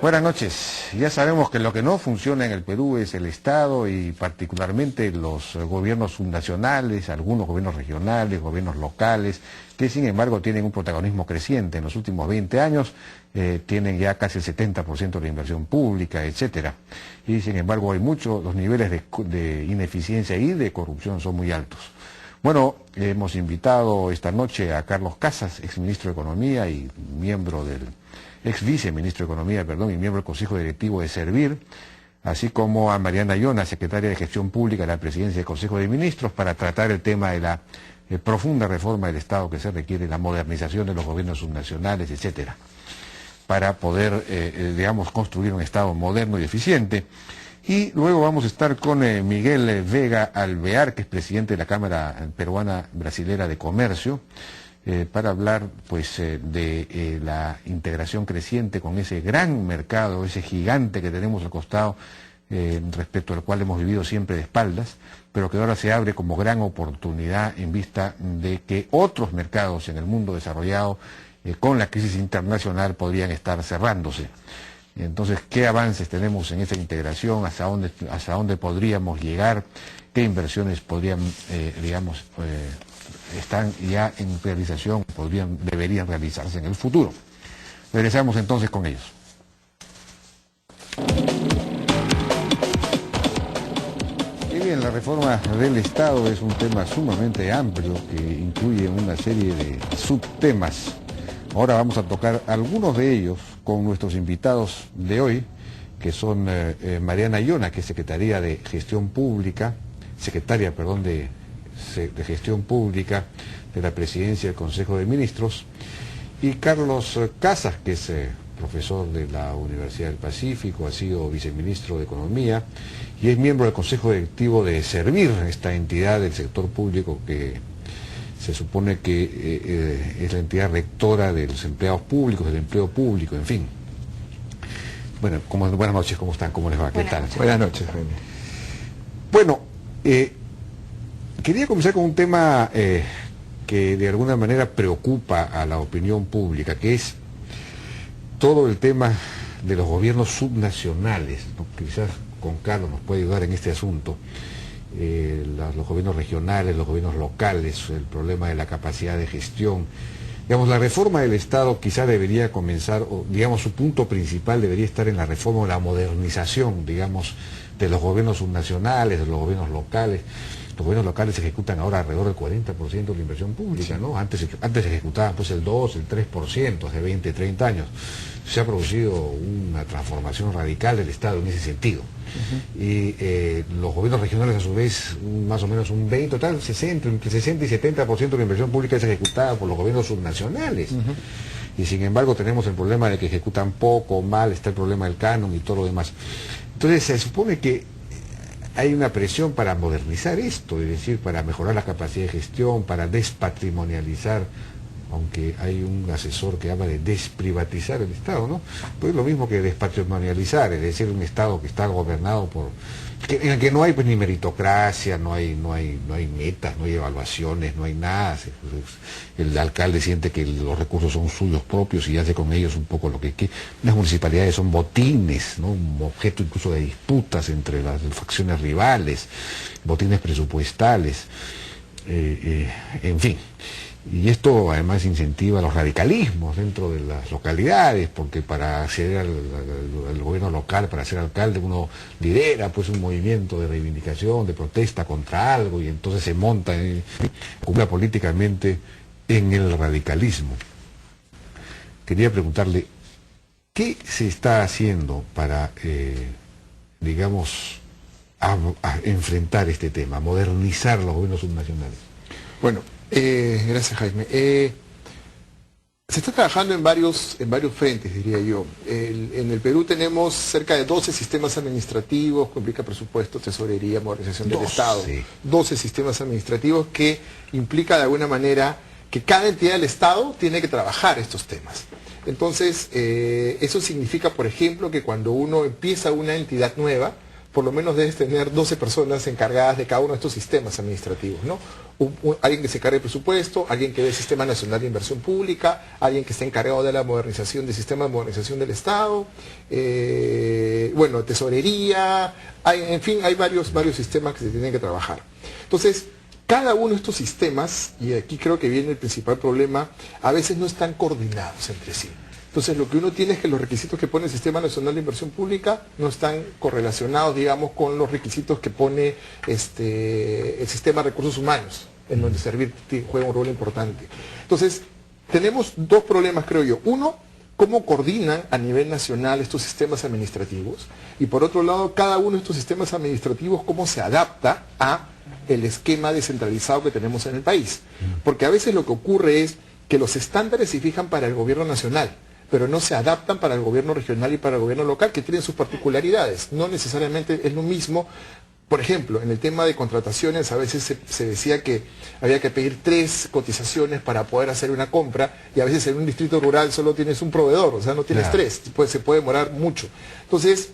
Buenas noches. Ya sabemos que lo que no funciona en el Perú es el Estado y particularmente los gobiernos subnacionales, algunos gobiernos regionales, gobiernos locales, que sin embargo tienen un protagonismo creciente en los últimos 20 años, tienen ya casi el 70% de la inversión pública, etcétera. Y sin embargo los niveles de ineficiencia y de corrupción son muy altos. Bueno, hemos invitado esta noche a Carlos Casas, exministro de Economía y miembro del ex viceministro de Economía, perdón, y miembro del Consejo Directivo de Servir, así como a Mariana Yona, secretaria de Gestión Pública de la Presidencia del Consejo de Ministros, para tratar el tema de la profunda reforma del Estado que se requiere, la modernización de los gobiernos subnacionales, etcétera, para poder, digamos, construir un Estado moderno y eficiente. Y luego vamos a estar con Miguel Vega Alvear, que es presidente de la Cámara Peruana Brasilera de Comercio, para hablar pues de la integración creciente con ese gran mercado, ese gigante que tenemos al costado, respecto al cual hemos vivido siempre de espaldas, pero que ahora se abre como gran oportunidad en vista de que otros mercados en el mundo desarrollado con la crisis internacional podrían estar cerrándose. Entonces, ¿qué avances tenemos en esa integración? ¿Hacia dónde podríamos llegar? ¿Qué inversiones podrían, digamos, están ya en realización, deberían realizarse en el futuro? Regresamos entonces con ellos. Y bien, la reforma del Estado es un tema sumamente amplio que incluye una serie de subtemas. Ahora vamos a tocar algunos de ellos con nuestros invitados de hoy, que son Mariana Yona, que es secretaria de Gestión Pública, de Gestión Pública de la Presidencia del Consejo de Ministros, y Carlos Casas, que es profesor de la Universidad del Pacífico, ha sido viceministro de Economía y es miembro del Consejo Directivo de Servir, esta entidad del sector público que se supone que es la entidad rectora de los empleados públicos, del empleo público, en fin. Bueno, buenas noches, ¿cómo están? ¿Cómo les va? ¿Qué tal? Buenas noches, Jaime. Bueno, quería comenzar con un tema que de alguna manera preocupa a la opinión pública, que es todo el tema de los gobiernos subnacionales, ¿no? Quizás con Carlos nos puede ayudar en este asunto. Los gobiernos regionales, los gobiernos locales, el problema de la capacidad de gestión. Digamos, la reforma del Estado quizá debería comenzar, o digamos su punto principal debería estar en la reforma o la modernización, digamos, de los gobiernos subnacionales, de los gobiernos locales. Los gobiernos locales ejecutan ahora alrededor del 40% de la inversión pública, sí, ¿no? Antes ejecutaban pues el 2, el 3%, hace 20, 30 años. Se ha producido una transformación radical del Estado en ese sentido. Y los gobiernos regionales a su vez, más o menos un 20, total, entre 60 y 70% de la inversión pública es ejecutada por los gobiernos subnacionales. Y sin embargo tenemos el problema de que ejecutan poco, mal, está el problema del canon y todo lo demás. Entonces se supone que hay una presión para modernizar esto, es decir, para mejorar la capacidad de gestión, para despatrimonializar, aunque hay un asesor que habla de desprivatizar el Estado, ¿no? Pues es lo mismo que despatrimonializar, es decir, un Estado que está gobernado por... en el que no hay pues ni meritocracia, no hay metas, no hay evaluaciones, no hay nada. El alcalde siente que los recursos son suyos propios y hace con ellos un poco lo que quiere. Las municipalidades son botines, ¿no? Un objeto incluso de disputas entre las facciones rivales, botines presupuestales, en fin. Y esto además incentiva los radicalismos dentro de las localidades, porque para acceder al gobierno local, para ser alcalde, uno lidera pues un movimiento de reivindicación, de protesta contra algo, y entonces se monta, acumula políticamente en el radicalismo. Quería preguntarle, ¿qué se está haciendo para, digamos, enfrentar este tema, modernizar los gobiernos subnacionales? Bueno, gracias, Jaime. Se está trabajando en varios frentes, diría yo. En el Perú tenemos cerca de 12 sistemas administrativos, que implica presupuesto, tesorería, modernización del Estado. 12 sistemas administrativos que implica de alguna manera que cada entidad del Estado tiene que trabajar estos temas. Entonces, eso significa, por ejemplo, que cuando uno empieza una entidad nueva, por lo menos debes tener 12 personas encargadas de cada uno de estos sistemas administrativos, ¿no? Alguien que se encargue de presupuesto, alguien que ve el Sistema Nacional de Inversión Pública, alguien que esté encargado de la modernización del Sistema de Modernización del Estado, bueno, tesorería, en fin, hay varios sistemas que se tienen que trabajar. Entonces, cada uno de estos sistemas, y aquí creo que viene el principal problema, a veces no están coordinados entre sí. Entonces lo que uno tiene es que los requisitos que pone el Sistema Nacional de Inversión Pública no están correlacionados, digamos, con los requisitos que pone el Sistema de Recursos Humanos, en donde Servir juega un rol importante. Entonces, tenemos dos problemas, creo yo. Uno, cómo coordinan a nivel nacional estos sistemas administrativos, y por otro lado, cada uno de estos sistemas administrativos, cómo se adapta a el esquema descentralizado que tenemos en el país. Porque a veces lo que ocurre es que los estándares se fijan para el gobierno nacional, pero no se adaptan para el gobierno regional y para el gobierno local, que tienen sus particularidades. No necesariamente es lo mismo. Por ejemplo, en el tema de contrataciones a veces se decía que había que pedir 3 cotizaciones para poder hacer una compra, y a veces en un distrito rural solo tienes un proveedor, o sea, no tienes 3, se puede demorar mucho. Entonces,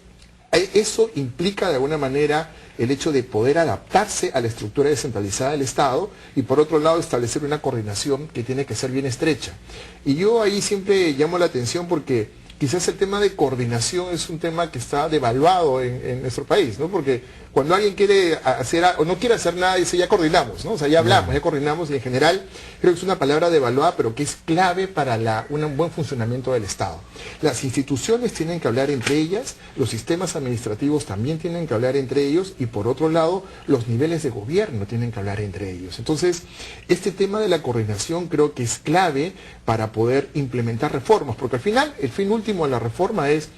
eso implica de alguna manera el hecho de poder adaptarse a la estructura descentralizada del Estado, y por otro lado establecer una coordinación que tiene que ser bien estrecha. Y yo ahí siempre llamo la atención porque quizás el tema de coordinación es un tema que está devaluado en nuestro país, ¿no? Porque cuando alguien quiere hacer o no quiere hacer nada, dice ya coordinamos, ¿no? O sea, ya hablamos, ya coordinamos, y en general creo que es una palabra devaluada, pero que es clave para un buen funcionamiento del Estado. Las instituciones tienen que hablar entre ellas, los sistemas administrativos también tienen que hablar entre ellos, y por otro lado, los niveles de gobierno tienen que hablar entre ellos. Entonces, este tema de la coordinación creo que es clave para poder implementar reformas, porque al final, el fin último de la reforma es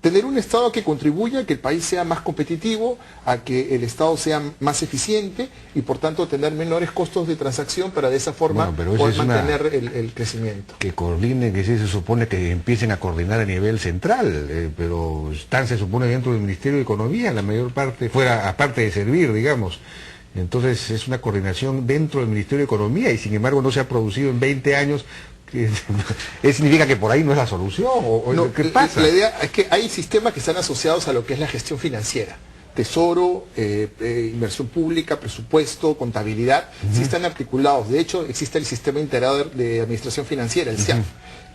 tener un Estado que contribuya a que el país sea más competitivo, a que el Estado sea más eficiente, y por tanto tener menores costos de transacción para de esa forma poder mantener el crecimiento. Que coordinen, que se supone que empiecen a coordinar a nivel central, pero están, se supone, dentro del Ministerio de Economía, la mayor parte, fuera, aparte de Servir, digamos. Entonces es una coordinación dentro del Ministerio de Economía, y sin embargo no se ha producido en 20 años. ¿Significa que por ahí no es la solución? No, ¿qué pasa? La idea es que hay sistemas que están asociados a lo que es la gestión financiera. Tesoro, inversión pública, presupuesto, contabilidad, sí están articulados. De hecho, existe el Sistema Integrado de Administración Financiera, el SIAF,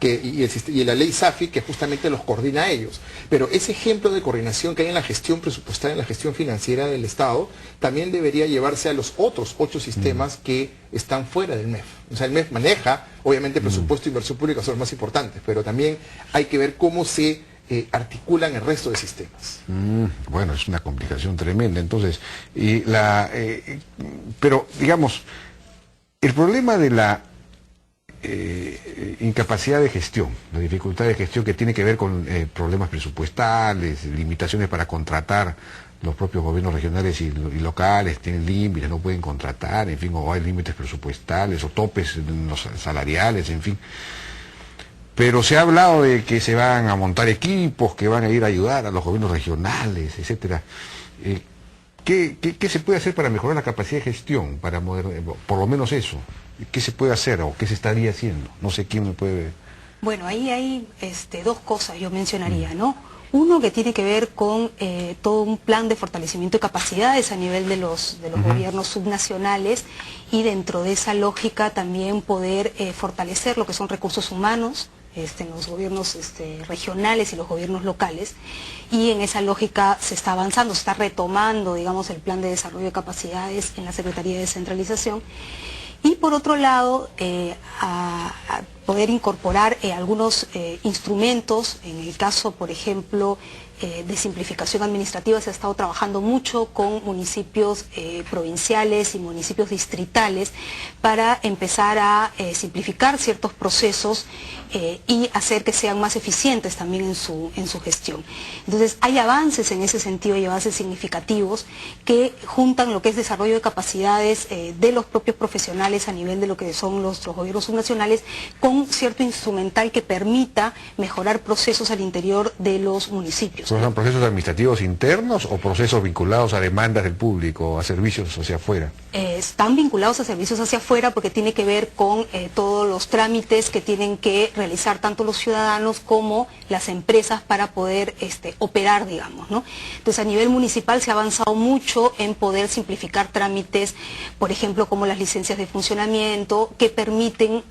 y la ley SAFI, que justamente los coordina a ellos. Pero ese ejemplo de coordinación que hay en la gestión presupuestaria, en la gestión financiera del Estado, también debería llevarse a los otros 8 sistemas que están fuera del MEF. O sea, el MEF maneja, obviamente, presupuesto e inversión pública son los más importantes, pero también hay que ver cómo se articulan el resto de sistemas. Bueno, es una complicación tremenda. Entonces, pero digamos, el problema de la incapacidad de gestión, la dificultad de gestión que tiene que ver con problemas presupuestales, limitaciones para contratar. Los propios gobiernos regionales y locales tienen límites, no pueden contratar, en fin, o hay límites presupuestales o topes en los salariales, en fin. Pero se ha hablado de que se van a montar equipos, que van a ir a ayudar a los gobiernos regionales, etcétera. ¿Qué se puede hacer para mejorar la capacidad de gestión, para por lo menos eso? ¿Qué se puede hacer o qué se estaría haciendo? No sé quién me puede... Bueno, ahí hay 2 cosas yo mencionaría, ¿no? Uno que tiene que ver con todo un plan de fortalecimiento de capacidades a nivel de los gobiernos subnacionales, y dentro de esa lógica también poder fortalecer lo que son recursos humanos en los gobiernos regionales y los gobiernos locales, y en esa lógica se está avanzando, se está retomando, digamos, el plan de desarrollo de capacidades en la Secretaría de Descentralización. Y por otro lado, a poder incorporar algunos instrumentos. En el caso, por ejemplo, de simplificación administrativa, se ha estado trabajando mucho con municipios provinciales y municipios distritales para empezar a simplificar ciertos procesos y hacer que sean más eficientes también en su gestión. Entonces hay avances en ese sentido, y avances significativos que juntan lo que es desarrollo de capacidades de los propios profesionales a nivel de lo que son los gobiernos subnacionales con un cierto instrumental que permita mejorar procesos al interior de los municipios. ¿Son procesos administrativos internos o procesos vinculados a demandas del público, a servicios hacia afuera? Están vinculados a servicios hacia afuera porque tiene que ver con todos los trámites que tienen que realizar tanto los ciudadanos como las empresas para poder operar, digamos, ¿no? Entonces, a nivel municipal se ha avanzado mucho en poder simplificar trámites, por ejemplo, como las licencias de funcionamiento que permiten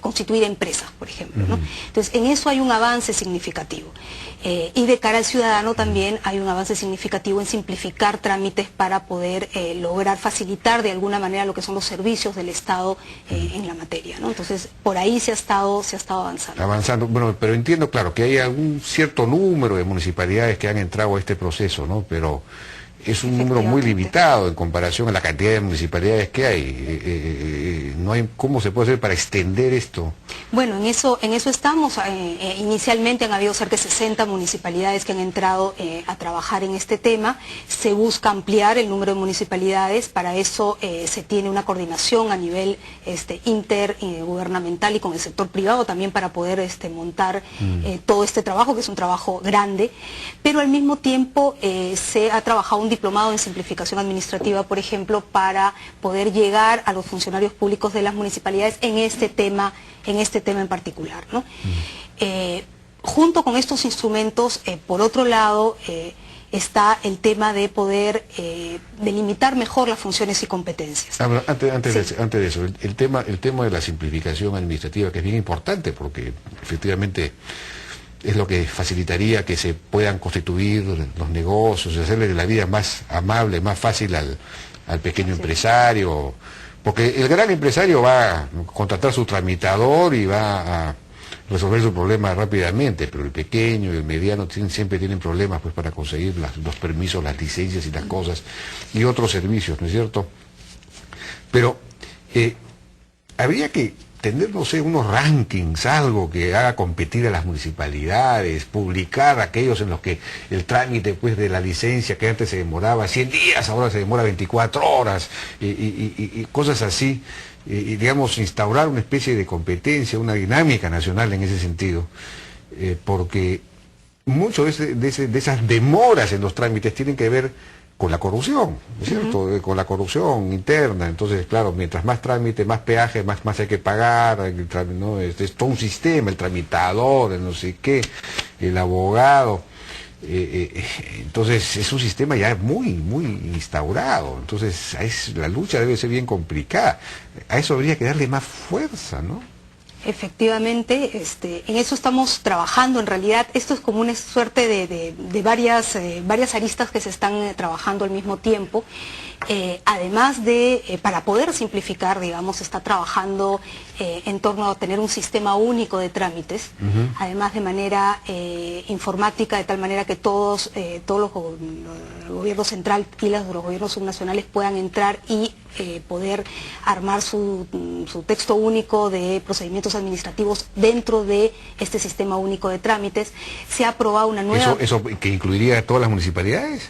constituir empresas, por ejemplo, ¿no? Entonces, en eso hay un avance significativo. Y de cara al ciudadano también hay un avance significativo en simplificar trámites para poder lograr facilitar de alguna manera lo que son los servicios del Estado en la materia, ¿no? Entonces, por ahí se ha estado avanzando. Avanzando, bueno, pero entiendo, claro, que hay algún cierto número de municipalidades que han entrado a este proceso, ¿no? Pero es un número muy limitado en comparación a la cantidad de municipalidades que hay. No hay ¿cómo se puede hacer para extender esto? Bueno, en eso estamos. Inicialmente han habido cerca de 60 municipalidades que han entrado a trabajar en este tema. Se busca ampliar el número de municipalidades. Para eso se tiene una coordinación a nivel intergubernamental y con el sector privado también para poder montar todo este trabajo, que es un trabajo grande. Pero al mismo tiempo se ha trabajado un diplomado en simplificación administrativa, por ejemplo, para poder llegar a los funcionarios públicos de las municipalidades en este tema en particular, ¿no? Junto con estos instrumentos, por otro lado, está el tema de poder delimitar mejor las funciones y competencias. Antes de eso, el tema de la simplificación administrativa, que es bien importante porque efectivamente es lo que facilitaría que se puedan constituir los negocios, hacerle la vida más amable, más fácil al pequeño empresario, porque el gran empresario va a contratar su tramitador y va a resolver su problema rápidamente, pero el pequeño y el mediano siempre tienen problemas pues para conseguir los permisos, las licencias y las cosas, y otros servicios, ¿no es cierto? Pero habría que tener, no sé, unos rankings, algo que haga competir a las municipalidades, publicar aquellos en los que el trámite pues de la licencia que antes se demoraba 100 días, ahora se demora 24 horas, y cosas así, y digamos, instaurar una especie de competencia, una dinámica nacional en ese sentido, porque mucho de esas demoras en los trámites tienen que ver con la corrupción, ¿no es cierto? Con la corrupción interna. Entonces, claro, mientras más trámite, más peaje, más hay que pagar, ¿no? Es todo un sistema, el tramitador, el no sé qué, el abogado. Entonces, es un sistema ya muy instaurado. Entonces, la lucha debe ser bien complicada. A eso habría que darle más fuerza, ¿no? Efectivamente, en eso estamos trabajando. En realidad, esto es como una suerte de varias aristas que se están trabajando al mismo tiempo. Además para poder simplificar, digamos, se está trabajando en torno a tener un sistema único de trámites, además de manera informática, de tal manera que todos los gobiernos central y los gobiernos subnacionales puedan entrar y poder armar su texto único de procedimientos administrativos dentro de este sistema único de trámites. Se ha aprobado una nueva... ¿Eso que incluiría a todas las municipalidades?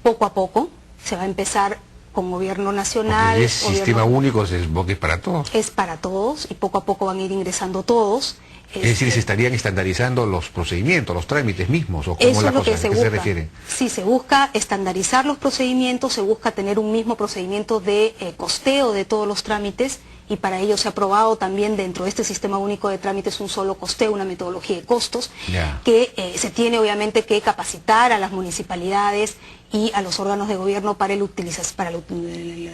Poco a poco se va a empezar con gobierno nacional. Porque sistema único es para todos. Es para todos y poco a poco van a ir ingresando todos. Es decir, se estarían estandarizando los procedimientos, los trámites mismos, o cómo es la cosa, ¿a qué se refiere? Sí, se busca estandarizar los procedimientos, se busca tener un mismo procedimiento de costeo de todos los trámites, y para ello se ha aprobado también dentro de este sistema único de trámites un solo costeo, una metodología de costos, que se tiene obviamente que capacitar a las municipalidades y a los órganos de gobierno para el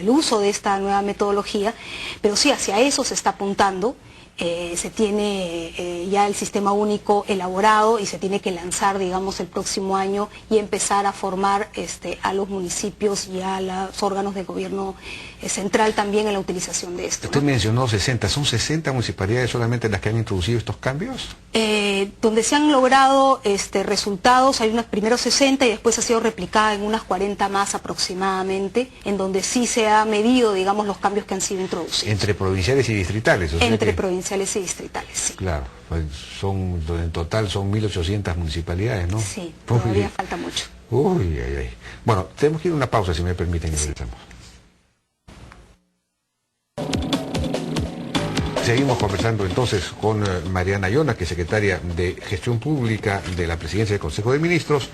uso de esta nueva metodología, pero sí, hacia eso se está apuntando. Se tiene ya el sistema único elaborado y se tiene que lanzar, digamos, el próximo año y empezar a formar a los municipios y a los órganos de gobierno central también en la utilización de esto, Usted ¿no? mencionó 60, ¿son 60 municipalidades solamente las que han introducido estos cambios? Donde se han logrado resultados, hay unos primeros 60 y después ha sido replicada en unas 40 más aproximadamente, en donde sí se ha medido, digamos, los cambios que han sido introducidos. Entre provinciales y distritales, o sea Entre provinciales y distritales, sí. Claro, pues en total son 1.800 municipalidades, ¿no? Sí, todavía falta mucho. Uy, ay, ay. Bueno, tenemos que ir a una pausa, si me permiten, y regresamos. Seguimos conversando entonces con Mariana Ayona, que es secretaria de Gestión Pública de la Presidencia del Consejo de Ministros,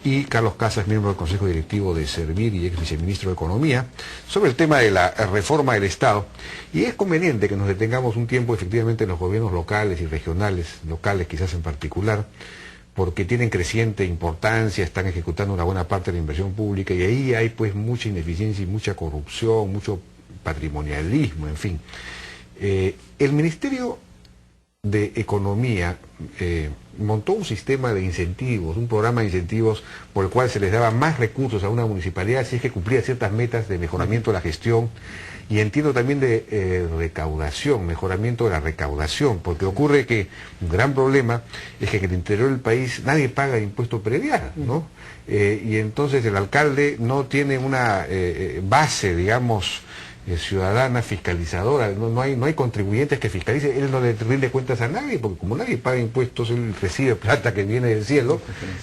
y Carlos Casas, miembro del Consejo Directivo de Servir y ex viceministro de Economía, sobre el tema de la reforma del Estado. Y es conveniente que nos detengamos un tiempo efectivamente en los gobiernos locales y regionales, locales quizás en particular, porque tienen creciente importancia, están ejecutando una buena parte de la inversión pública y ahí hay pues mucha ineficiencia y mucha corrupción, mucho patrimonialismo, en fin. El Ministerio de Economía montó un sistema de incentivos, un programa de incentivos por el cual se les daba más recursos a una municipalidad si es que cumplía ciertas metas de mejoramiento de la gestión y entiendo también de recaudación, mejoramiento de la recaudación, porque ocurre que un gran problema es que en el interior del país nadie paga impuesto predial, ¿no? Y entonces el alcalde no tiene una base, digamos, ciudadana fiscalizadora, no hay contribuyentes que fiscalicen, él no le rinde cuentas a nadie, porque como nadie paga impuestos, él recibe plata que viene del cielo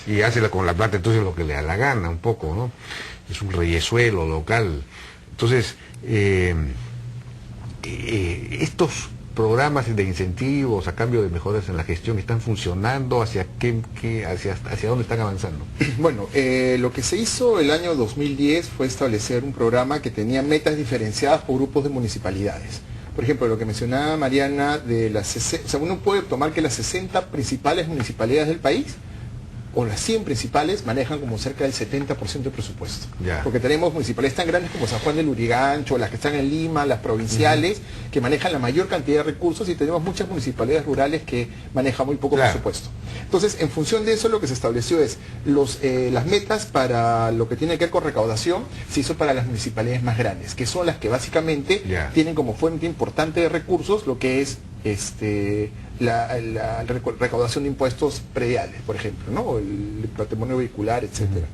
y hace con la plata entonces lo que le da la gana un poco, ¿no? Es un reyesuelo local. Entonces, estos programas de incentivos a cambio de mejoras en la gestión están funcionando, hacia dónde están avanzando. Bueno, lo que se hizo el año 2010 fue establecer un programa que tenía metas diferenciadas por grupos de municipalidades. Por ejemplo, lo que mencionaba Mariana de las 60, o sea, uno puede tomar que las 60 principales municipalidades del país o las 100 principales manejan como cerca del 70% del presupuesto. Porque tenemos municipalidades tan grandes como San Juan del Lurigancho, las que están en Lima, las provinciales, que manejan la mayor cantidad de recursos, y tenemos muchas municipalidades rurales que manejan muy poco presupuesto. Entonces, en función de eso, lo que se estableció es las metas para lo que tiene que ver con recaudación, se hizo para las municipalidades más grandes, que son las que básicamente tienen como fuente importante de recursos lo que es la recaudación de impuestos prediales, por ejemplo, ¿no? El patrimonio vehicular, etcétera.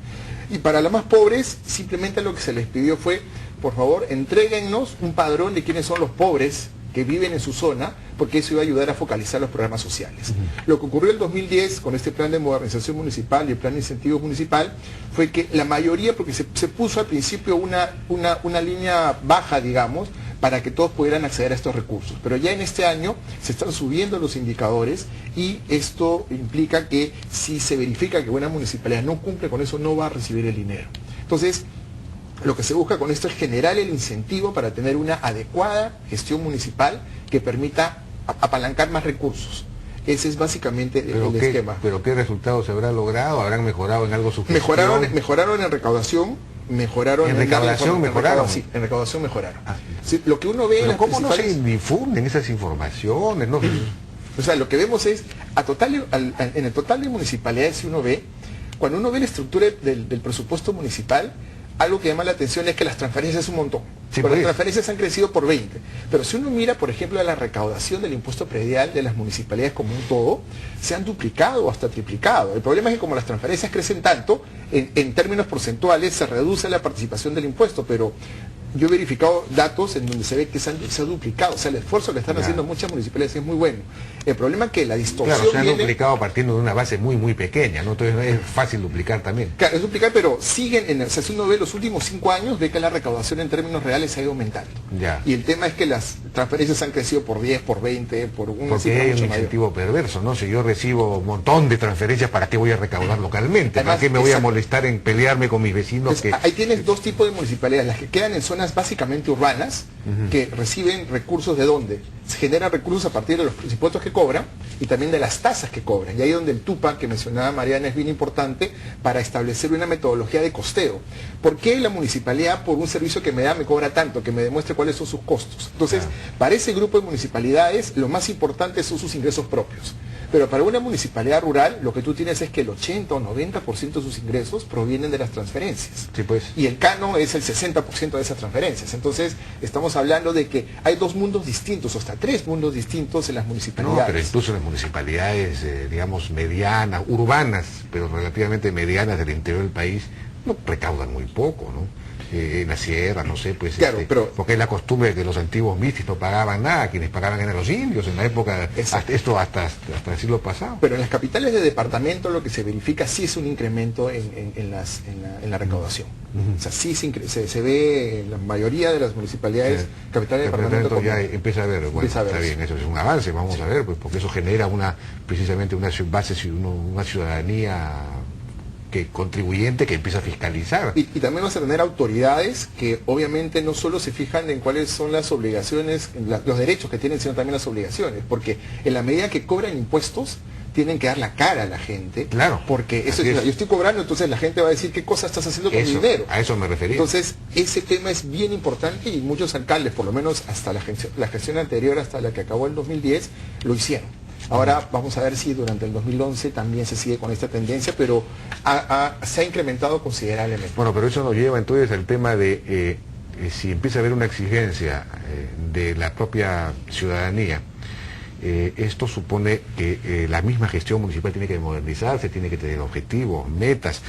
Y para las más pobres, simplemente lo que se les pidió fue, por favor, entréguennos un padrón de quiénes son los pobres que viven en su zona, porque eso iba a ayudar a focalizar los programas sociales. Lo que ocurrió en el 2010 con este plan de modernización municipal y el plan de incentivos municipal fue que la mayoría, porque se puso al principio una línea baja, digamos, para que todos pudieran acceder a estos recursos. Pero ya en este año se están subiendo los indicadores y esto implica que si se verifica que una municipalidad no cumple con eso, no va a recibir el dinero. Entonces, lo que se busca con esto es generar el incentivo para tener una adecuada gestión municipal que permita apalancar más recursos. Ese es básicamente el esquema. ¿Pero qué resultados se habrá logrado? ¿Habrán mejorado en algo su gestión? Mejoraron en recaudación. Mejoraron en recaudación. Sí, en recaudación mejoraron. Sí, lo que uno ve pero ¿cómo no se difunden esas informaciones? ¿No? O sea, lo que vemos es, en el total de municipalidades, si uno ve, cuando uno ve la estructura del presupuesto municipal, algo que llama la atención es que las transferencias es un montón. Sí, las transferencias han crecido por 20. Pero si uno mira, por ejemplo, la recaudación del impuesto predial de las municipalidades como un todo, se han duplicado o hasta triplicado. El problema es que como las transferencias crecen tanto, en términos porcentuales se reduce la participación del impuesto, pero yo he verificado datos en donde se ve que se ha duplicado. O sea, el esfuerzo que están haciendo muchas municipalidades es muy bueno. El problema es que la distorsión se han duplicado partiendo de una base muy, muy pequeña, ¿no? Entonces es fácil duplicar también. Claro, es duplicar, pero siguen, o sea, si uno ve los últimos 5 años, ve que la recaudación en términos reales ha ido aumentando. Y el tema es que las transferencias han crecido por 10, por 20, por un... Porque hay un incentivo perverso, ¿no? Si yo recibo un montón de transferencias, ¿para qué voy a recaudar localmente? ¿Para qué me voy a molestar en pelearme con mis vecinos? Entonces, ahí tienes dos tipos de municipalidades, las que quedan en zonas básicamente urbanas, que reciben recursos ¿de dónde? Se generan recursos a partir de los impuestos que cobran y también de las tasas que cobran. Y ahí es donde el TUPA, que mencionaba Mariana, es bien importante para establecer una metodología de costeo. ¿Por qué la municipalidad, por un servicio que me da, me cobra tanto? Que me demuestre cuáles son sus costos. Entonces, para ese grupo de municipalidades, lo más importante son sus ingresos propios. Pero para una municipalidad rural, lo que tú tienes es que el 80 o 90% de sus ingresos provienen de las transferencias. Sí, pues. Y el cano es el 60% de esas transferencias. Entonces, estamos hablando de que hay 2 mundos distintos, o hasta 3 mundos distintos en las municipalidades. No, pero incluso en las municipalidades, digamos, medianas, urbanas, pero relativamente medianas del interior del país, no recaudan muy poco, ¿no? en la sierra, no sé, pues, Claro, pero porque es la costumbre de que los antiguos mistis no pagaban nada, quienes pagaban eran los indios en la época, hasta el siglo pasado. Pero en las capitales de departamento lo que se verifica sí es un incremento en la recaudación. O sea, sí se ve en la mayoría de las municipalidades, capitales de departamento. Ya empieza a ver, bueno, está bien, eso es un avance, vamos a ver, pues porque eso genera precisamente una base, una ciudadanía contribuyente que empieza a fiscalizar. Y también vas a tener autoridades que obviamente no solo se fijan en cuáles son las obligaciones, los derechos que tienen, sino también las obligaciones, porque en la medida que cobran impuestos, tienen que dar la cara a la gente. Claro. Porque eso yo estoy cobrando, entonces la gente va a decir qué cosa estás haciendo con mi dinero. A eso me refería. Entonces, ese tema es bien importante y muchos alcaldes, por lo menos hasta la gestión anterior, hasta la que acabó en 2010, lo hicieron. Ahora vamos a ver si durante el 2011 también se sigue con esta tendencia, pero se ha incrementado considerablemente. Bueno, pero eso nos lleva entonces al tema de si empieza a haber una exigencia de la propia ciudadanía. Esto supone que la misma gestión municipal tiene que modernizarse, tiene que tener objetivos, metas,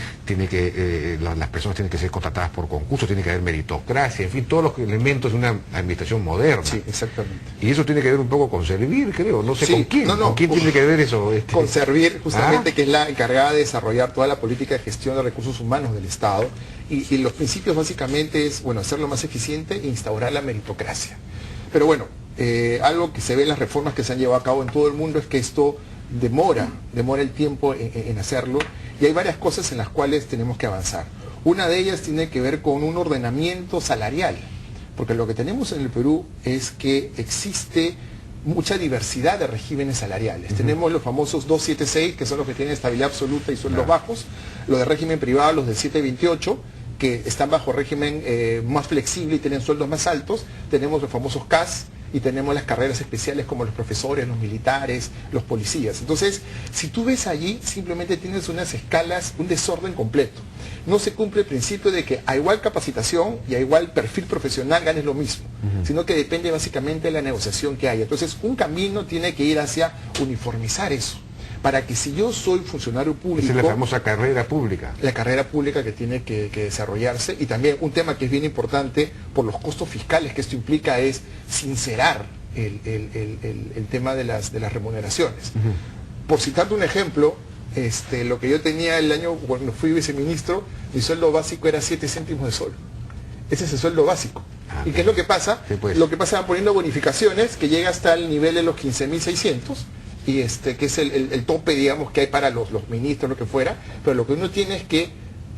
las personas tienen que ser contratadas por concurso, tiene que haber meritocracia, en fin, todos los elementos de una administración moderna. Sí, exactamente. Y eso tiene que ver un poco con servir, creo, no sé con quién. ¿Con quién tiene que ver eso? Con servir, justamente, que es la encargada de desarrollar toda la política de gestión de recursos humanos del Estado. Y los principios básicamente es, bueno, hacerlo más eficiente e instaurar la meritocracia. Pero bueno, algo que se ve en las reformas que se han llevado a cabo en todo el mundo es que esto demora el tiempo en hacerlo, y hay varias cosas en las cuales tenemos que avanzar. Una de ellas tiene que ver con un ordenamiento salarial, porque lo que tenemos en el Perú es que existe mucha diversidad de regímenes salariales. Tenemos los famosos 276, que son los que tienen estabilidad absoluta y sueldos bajos, los de régimen privado, los de 728, que están bajo régimen más flexible y tienen sueldos más altos. Tenemos los famosos CAS y tenemos las carreras especiales como los profesores, los militares, los policías. Entonces, si tú ves allí, simplemente tienes unas escalas, un desorden completo. No se cumple el principio de que a igual capacitación y a igual perfil profesional ganes lo mismo, sino que depende básicamente de la negociación que haya. Entonces, un camino tiene que ir hacia uniformizar eso, para que si yo soy funcionario público... Esa es la famosa carrera pública. La carrera pública que tiene que desarrollarse, y también un tema que es bien importante por los costos fiscales que esto implica es sincerar el tema de las remuneraciones. Por citarte un ejemplo, lo que yo tenía el año cuando fui viceministro, mi sueldo básico era 7 céntimos de sol. Ese es el sueldo básico. ¿Y qué es lo que pasa? Sí, pues. Lo que pasa, van poniendo bonificaciones que llega hasta el nivel de los 15.600, y que es el tope, digamos, que hay para los ministros, lo que fuera, pero lo que uno tiene es que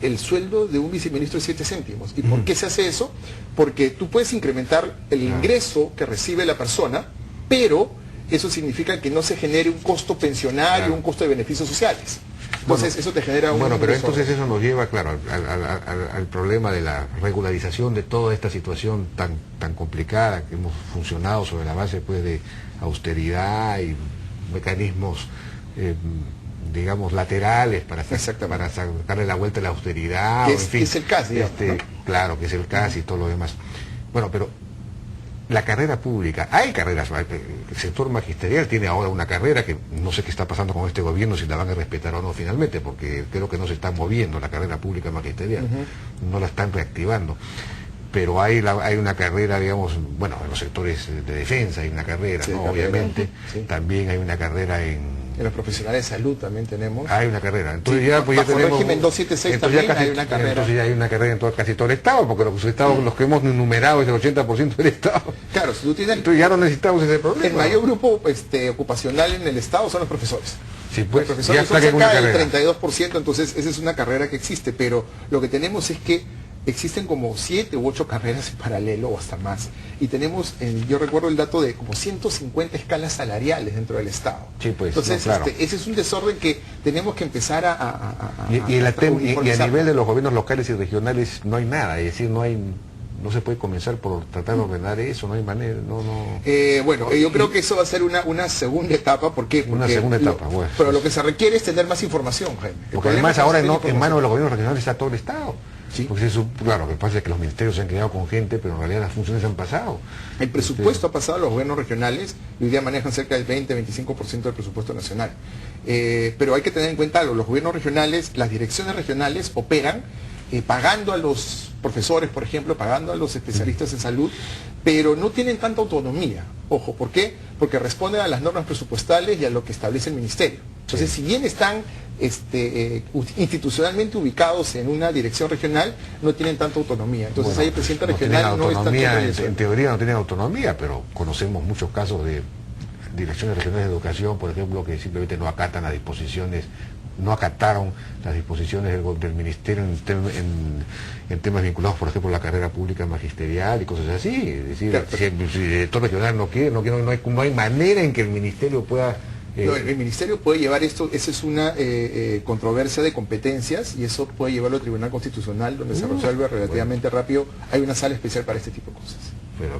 el sueldo de un viceministro es 7 céntimos. ¿Y por qué se hace eso? Porque tú puedes incrementar el ingreso que recibe la persona, pero eso significa que no se genere un costo pensionario, un costo de beneficios sociales. Entonces, eso te genera un... Bueno, pero entonces eso nos lleva, claro, al problema de la regularización de toda esta situación tan complicada, que hemos funcionado sobre la base, pues, de austeridad y mecanismos, digamos, laterales para sacarle la vuelta a la austeridad. Que es el CAS, digamos, ¿no? Claro, que es el CAS y todo lo demás. Bueno, pero la carrera pública, hay carreras, el sector magisterial tiene ahora una carrera que no sé qué está pasando con este gobierno, si la van a respetar o no finalmente, porque creo que no se está moviendo la carrera pública magisterial, no la están reactivando. Pero hay una carrera, digamos, bueno, en los sectores de defensa hay una carrera, ¿no? Obviamente. También hay una carrera en los profesionales de salud también tenemos. Hay una carrera. Entonces ya tenemos... régimen 276 también hay una carrera. Entonces ya hay una carrera en casi todo el Estado, porque los estados, los que hemos enumerado es el 80% del Estado. Claro, si tú tienes... Entonces ya no necesitamos ese problema. El mayor grupo ocupacional en el Estado son los profesores. Sí, pues, los profesores son cerca del 32%, entonces esa es una carrera que existe, pero lo que tenemos es que existen como 7 u 8 carreras en paralelo o hasta más. Y tenemos, yo recuerdo el dato de como 150 escalas salariales dentro del Estado. Sí, pues, entonces, no, claro. Ese es un desorden que tenemos que empezar y a nivel de los gobiernos locales y regionales no hay nada, es decir, no se puede comenzar por tratar de ordenar eso, no hay manera, bueno, yo creo que eso va a ser una segunda etapa, ¿por qué? Una segunda etapa, bueno. Pero lo que se requiere es tener más información, Jaime. Porque además ahora en manos de los gobiernos regionales está todo el Estado. Sí. Porque claro, lo que pasa es que los ministerios se han quedado con gente, pero en realidad las funciones han pasado. El presupuesto ha pasado a los gobiernos regionales y hoy día manejan cerca del 20-25% del presupuesto nacional. Pero hay que tener en cuenta algo, los gobiernos regionales, las direcciones regionales operan pagando a los profesores, por ejemplo, pagando a los especialistas en salud, pero no tienen tanta autonomía. Ojo, ¿por qué? Porque responden a las normas presupuestales y a lo que establece el ministerio. Entonces, si bien están institucionalmente ubicados en una dirección regional, no tienen tanta autonomía. Entonces, ahí el presidente regional no está en teoría no tienen autonomía, pero conocemos muchos casos de direcciones regionales de educación, por ejemplo, que simplemente no acatan las disposiciones, no acataron las disposiciones del ministerio en temas vinculados, por ejemplo, a la carrera pública magisterial y cosas así. Es decir, claro, si el director regional no quiere, no hay manera en que el ministerio pueda... No, el ministerio puede llevar esto, esa es una controversia de competencias y eso puede llevarlo al Tribunal Constitucional, donde se resuelve relativamente rápido. Hay una sala especial para este tipo de cosas.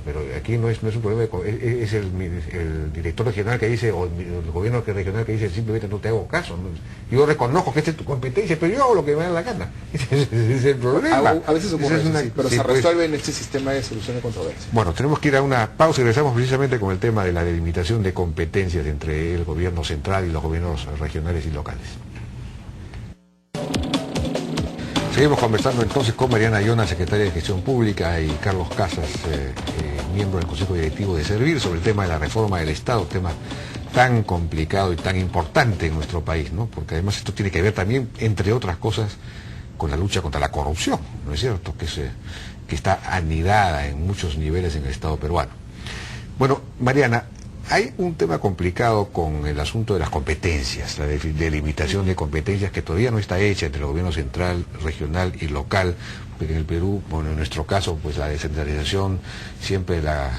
Pero aquí no es un problema, es el director regional que dice, o el gobierno regional que dice, simplemente no te hago caso. ¿No? Yo reconozco que esta es tu competencia, pero yo hago lo que me da la gana. Ese es el problema. A veces ocurre eso, sí, pero se resuelve en este sistema de solución de controversia. Bueno, tenemos que ir a una pausa y regresamos precisamente con el tema de la delimitación de competencias entre el gobierno central y los gobiernos regionales y locales. Seguimos conversando entonces con Mariana Ayona, secretaria de Gestión Pública, y Carlos Casas, miembro del Consejo Directivo de Servir, sobre el tema de la reforma del Estado, tema tan complicado y tan importante en nuestro país, ¿no? Porque además esto tiene que ver también, entre otras cosas, con la lucha contra la corrupción, ¿no es cierto? Que está anidada en muchos niveles en el Estado peruano. Bueno, Mariana, hay un tema complicado con el asunto de las competencias, la delimitación de competencias que todavía no está hecha entre el gobierno central, regional y local, porque en el Perú, bueno, en nuestro caso, pues la descentralización, siempre la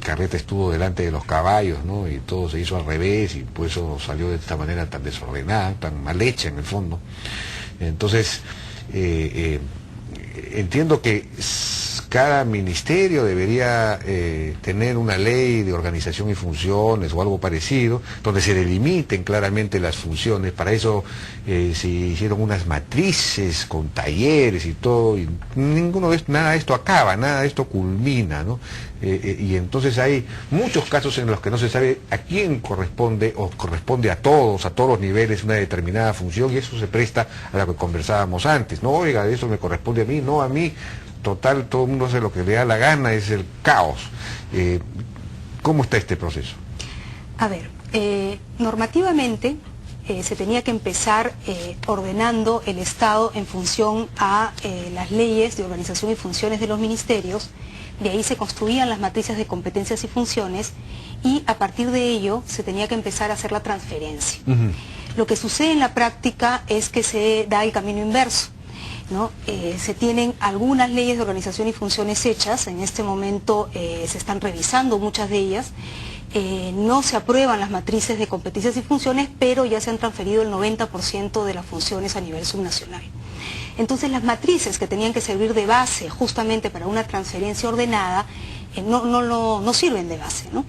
carreta estuvo delante de los caballos, ¿no? Y todo se hizo al revés y por eso salió de esta manera tan desordenada, tan mal hecha en el fondo. Entonces, entiendo que cada ministerio debería tener una ley de organización y funciones o algo parecido, donde se delimiten claramente las funciones. Para eso se hicieron unas matrices con talleres y todo, y nada de esto acaba, nada de esto culmina, ¿no? Y entonces hay muchos casos en los que no se sabe a quién corresponde, o corresponde a todos los niveles, una determinada función, y eso se presta a lo que conversábamos antes. No, oiga, eso me corresponde a mí, no a mí. Total, todo el mundo hace lo que le da la gana, es el caos. ¿Cómo está este proceso? A ver, normativamente se tenía que empezar ordenando el Estado en función a las leyes de organización y funciones de los ministerios. De ahí se construían las matrices de competencias y funciones, y a partir de ello se tenía que empezar a hacer la transferencia. Lo que sucede en la práctica es que se da el camino inverso, ¿no? Se tienen algunas leyes de organización y funciones hechas, en este momento se están revisando muchas de ellas, no se aprueban las matrices de competencias y funciones, pero ya se han transferido el 90% de las funciones a nivel subnacional. Entonces las matrices que tenían que servir de base justamente para una transferencia ordenada no sirven de base, ¿no?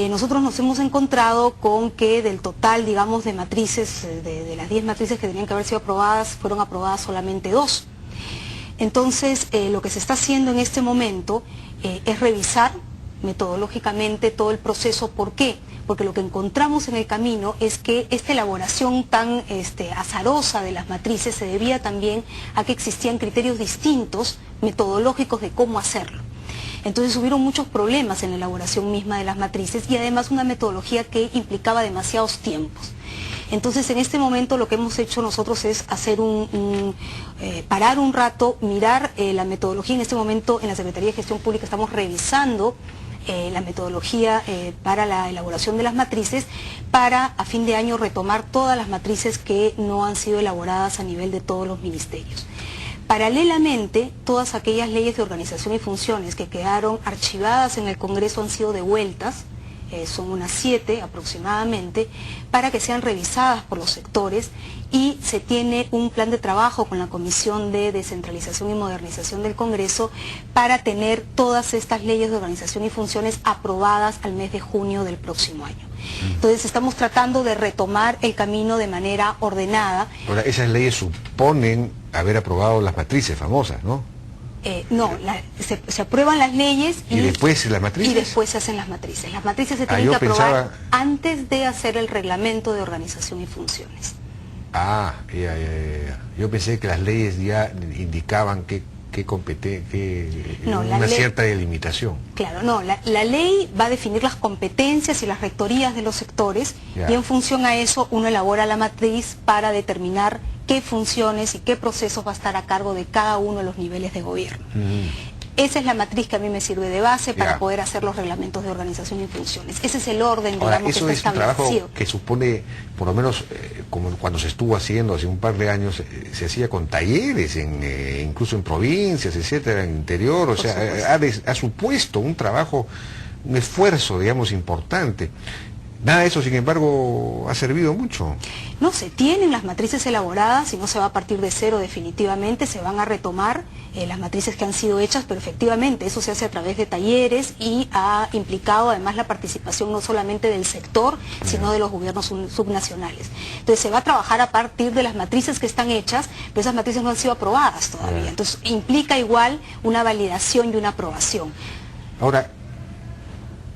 Nosotros nos hemos encontrado con que del total, digamos, de matrices, de las 10 matrices que tenían que haber sido aprobadas, fueron aprobadas solamente 2. Entonces, lo que se está haciendo en este momento es revisar metodológicamente todo el proceso. ¿Por qué? Porque lo que encontramos en el camino es que esta elaboración tan azarosa de las matrices se debía también a que existían criterios distintos, metodológicos, de cómo hacerlo. Entonces hubieron muchos problemas en la elaboración misma de las matrices, y además una metodología que implicaba demasiados tiempos. Entonces en este momento lo que hemos hecho nosotros es hacer parar un rato, mirar la metodología. En este momento en la Secretaría de Gestión Pública estamos revisando la metodología para la elaboración de las matrices, para a fin de año retomar todas las matrices que no han sido elaboradas a nivel de todos los ministerios. Paralelamente, todas aquellas leyes de organización y funciones que quedaron archivadas en el Congreso han sido devueltas, son unas 7 aproximadamente, para que sean revisadas por los sectores, y se tiene un plan de trabajo con la Comisión de Descentralización y Modernización del Congreso para tener todas estas leyes de organización y funciones aprobadas al mes de junio del próximo año. Entonces estamos tratando de retomar el camino de manera ordenada. Ahora, esas leyes suponen haber aprobado las matrices famosas, ¿no? No, se aprueban las leyes y después las matrices. Y después se hacen las matrices. Las matrices se tienen que aprobar antes de hacer el reglamento de organización y funciones. Yo pensé que las leyes ya indicaban qué No, una cierta delimitación. Claro, no, la ley va a definir las competencias y las rectorías de los sectores, y en función a eso uno elabora la matriz para determinar qué funciones y qué procesos va a estar a cargo de cada uno de los niveles de gobierno. Esa es la matriz que a mí me sirve de base para poder hacer los reglamentos de organización y funciones. Ese es el orden, digamos, eso que está es un trabajo establecido. que supone, por lo menos como cuando se estuvo haciendo hace un par de años, se hacía con talleres, incluso en provincias, etcétera, en interior, o sea, ha supuesto un trabajo, un esfuerzo, digamos, importante. Nada de eso, sin embargo, ha servido mucho. No, se tienen las matrices elaboradas y no se va a partir de cero definitivamente, se van a retomar las matrices que han sido hechas, pero efectivamente eso se hace a través de talleres y ha implicado además la participación no solamente del sector, sino de los gobiernos subnacionales. Entonces se va a trabajar a partir de las matrices que están hechas, pero esas matrices no han sido aprobadas todavía. Entonces implica igual una validación y una aprobación. Ahora,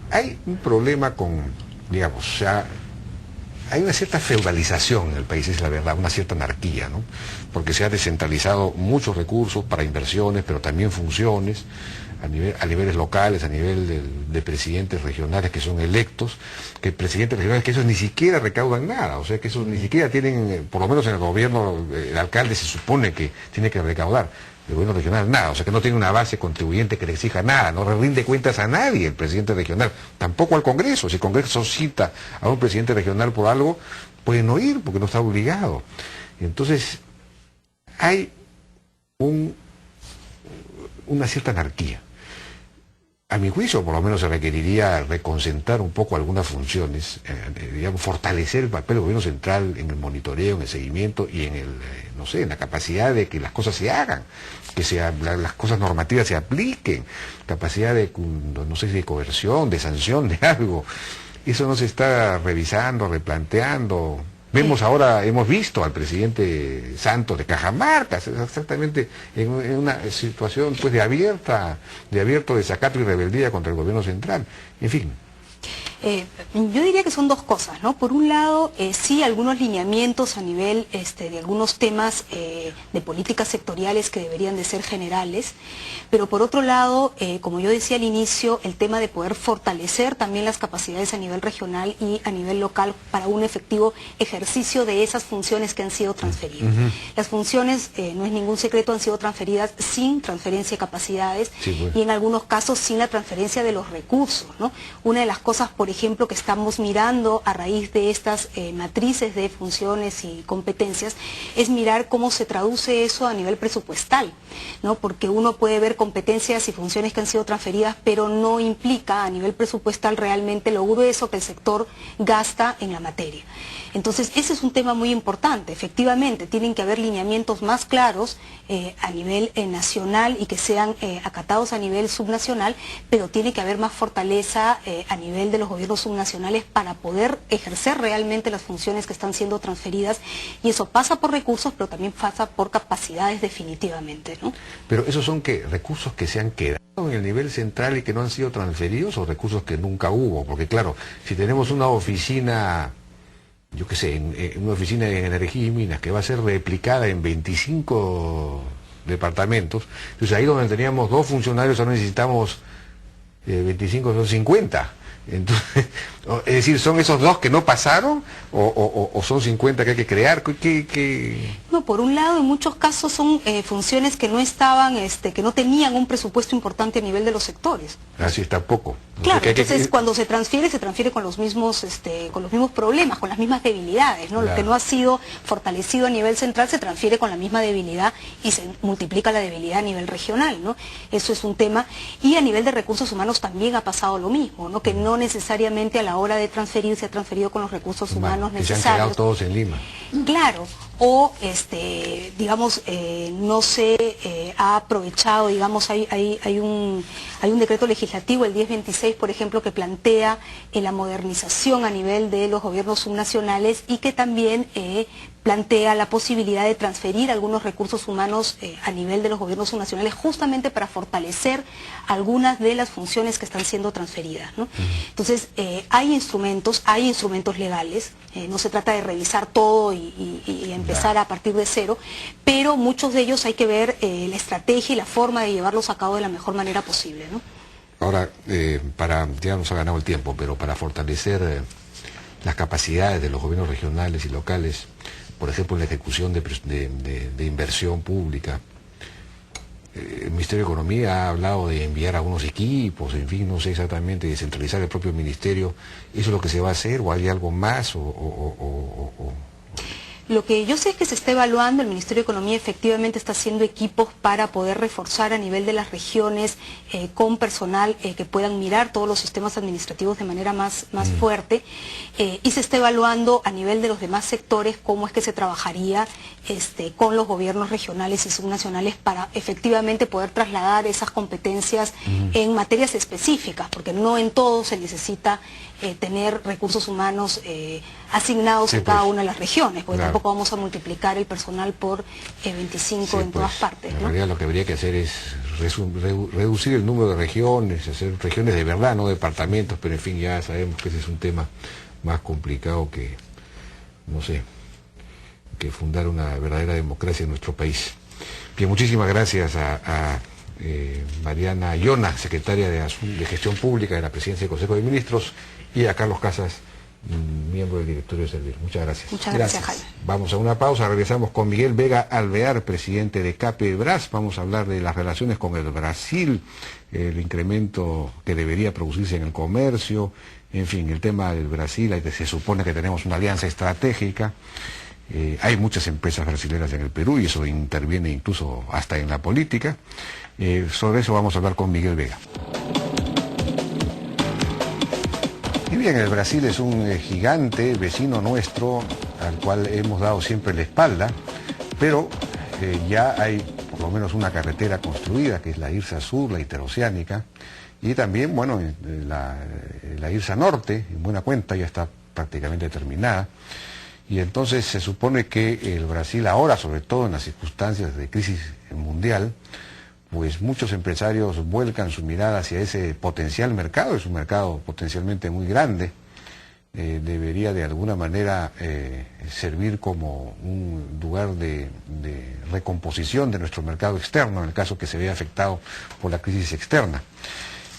hay un problema con, digamos, o sea, hay una cierta feudalización en el país, es la verdad, una cierta anarquía, ¿no? Porque se ha descentralizado muchos recursos para inversiones, pero también funciones a niveles locales, a nivel de presidentes regionales que son electos, que presidentes regionales que esos ni siquiera recaudan nada, o sea que esos ni siquiera tienen, por lo menos en el gobierno, el alcalde se supone que tiene que recaudar. El gobierno regional nada, o sea que no tiene una base contribuyente que le exija nada, no rinde cuentas a nadie el presidente regional, tampoco al Congreso. Si el Congreso cita a un presidente regional por algo, puede no ir porque no está obligado. Entonces, hay una cierta anarquía. A mi juicio, por lo menos, se requeriría reconcentrar un poco algunas funciones, digamos, fortalecer el papel del gobierno central en el monitoreo, en el seguimiento y en el, no sé, en la capacidad de que las cosas se hagan, que las cosas normativas se apliquen, capacidad de, no sé si de coerción, de sanción, de algo. Eso no se está revisando, replanteando. Vemos ahora, hemos visto al presidente Santos de Cajamarca, exactamente en una situación pues de abierto desacato y rebeldía contra el gobierno central. En fin. Yo diría que son dos cosas, ¿no? Por un lado, sí, algunos lineamientos a nivel de algunos temas de políticas sectoriales que deberían de ser generales, pero por otro lado, como yo decía al inicio, el tema de poder fortalecer también las capacidades a nivel regional y a nivel local para un efectivo ejercicio de esas funciones que han sido transferidas. Las funciones, no es ningún secreto, han sido transferidas sin transferencia de capacidades y en algunos casos sin la transferencia de los recursos, ¿no? Una de las cosas, por ejemplo, que estamos mirando a raíz de estas matrices de funciones y competencias, es mirar cómo se traduce eso a nivel presupuestal, ¿no? Porque uno puede ver competencias y funciones que han sido transferidas, pero no implica a nivel presupuestal realmente lo grueso que el sector gasta en la materia. Entonces, ese es un tema muy importante. Efectivamente, tienen que haber lineamientos más claros a nivel nacional y que sean acatados a nivel subnacional, pero tiene que haber más fortaleza a nivel de los gobiernos subnacionales para poder ejercer realmente las funciones que están siendo transferidas, y eso pasa por recursos, pero también pasa por capacidades definitivamente, ¿no? Pero esos son ¿qué? ¿Recursos que se han quedado en el nivel central y que no han sido transferidos, o recursos que nunca hubo? Porque claro, si tenemos una oficina, yo qué sé, en una oficina de energía y minas que va a ser replicada en 25 departamentos, entonces ahí donde teníamos 2 funcionarios ahora necesitamos 25, son 50. Entonces, es decir, ¿son esos 2 que no pasaron o son 50 que hay que crear? No, por un lado, en muchos casos son funciones que no estaban, que no tenían un presupuesto importante a nivel de los sectores. Así está poco. Claro, entonces cuando se transfiere con los mismos problemas, con las mismas debilidades, ¿no? Claro. Lo que no ha sido fortalecido a nivel central se transfiere con la misma debilidad y se multiplica la debilidad a nivel regional, ¿no? Eso es un tema. Y a nivel de recursos humanos también ha pasado lo mismo, ¿no? Que no necesariamente a la hora de transferir se ha transferido con los recursos humanos necesarios. Que se han quedado todos en Lima. Claro, o digamos, no se ha aprovechado, digamos, hay un decreto legislativo, el 1026, por ejemplo, que plantea la modernización a nivel de los gobiernos subnacionales y que también plantea la posibilidad de transferir algunos recursos humanos a nivel de los gobiernos subnacionales justamente para fortalecer algunas de las funciones que están siendo transferidas, ¿no? Entonces, hay instrumentos legales, no se trata de revisar todo y empezar a partir de cero, pero muchos de ellos hay que ver la estrategia y la forma de llevarlos a cabo de la mejor manera posible, ¿no? Ahora, ya nos ha ganado el tiempo, pero para fortalecer las capacidades de los gobiernos regionales y locales, por ejemplo, en la ejecución de inversión pública, el Ministerio de Economía ha hablado de enviar algunos equipos, en fin, no sé exactamente, descentralizar el propio ministerio. ¿Eso es lo que se va a hacer o hay algo más? Lo que yo sé es que se está evaluando, el Ministerio de Economía efectivamente está haciendo equipos para poder reforzar a nivel de las regiones con personal que puedan mirar todos los sistemas administrativos de manera más fuerte, y se está evaluando a nivel de los demás sectores cómo es que se trabajaría con los gobiernos regionales y subnacionales para efectivamente poder trasladar esas competencias en materias específicas, porque no en todo se necesita tener recursos humanos asignados en cada una de las regiones, porque tampoco vamos a multiplicar el personal por 25 en todas partes, ¿no? En realidad lo que habría que hacer es reducir el número de regiones, hacer regiones de verdad, no departamentos, pero en fin, ya sabemos que ese es un tema más complicado que, no sé, que fundar una verdadera democracia en nuestro país. Bien, muchísimas gracias a Mariana Yona, secretaria de Gestión Pública de la Presidencia del Consejo de Ministros, y a Carlos Casas, miembro del directorio de Servir. Muchas gracias. Muchas gracias, Jaime. Vamos a una pausa, regresamos con Miguel Vega Alvear, presidente de CAPEBRAS. Vamos a hablar de las relaciones con el Brasil, el incremento que debería producirse en el comercio, en fin, el tema del Brasil, se supone que tenemos una alianza estratégica. Hay muchas empresas brasileñas en el Perú y eso interviene incluso hasta en la política. Sobre eso vamos a hablar con Miguel Vega. Y bien, el Brasil es un gigante vecino nuestro al cual hemos dado siempre la espalda, pero ya hay por lo menos una carretera construida, que es la IRSA Sur, la interoceánica, y también, bueno, la IRSA Norte, en buena cuenta, ya está prácticamente terminada. Y entonces se supone que el Brasil ahora, sobre todo en las circunstancias de crisis mundial, pues muchos empresarios vuelcan su mirada hacia ese potencial mercado, es un mercado potencialmente muy grande, debería de alguna manera servir como un lugar de recomposición de nuestro mercado externo, en el caso que se vea afectado por la crisis externa.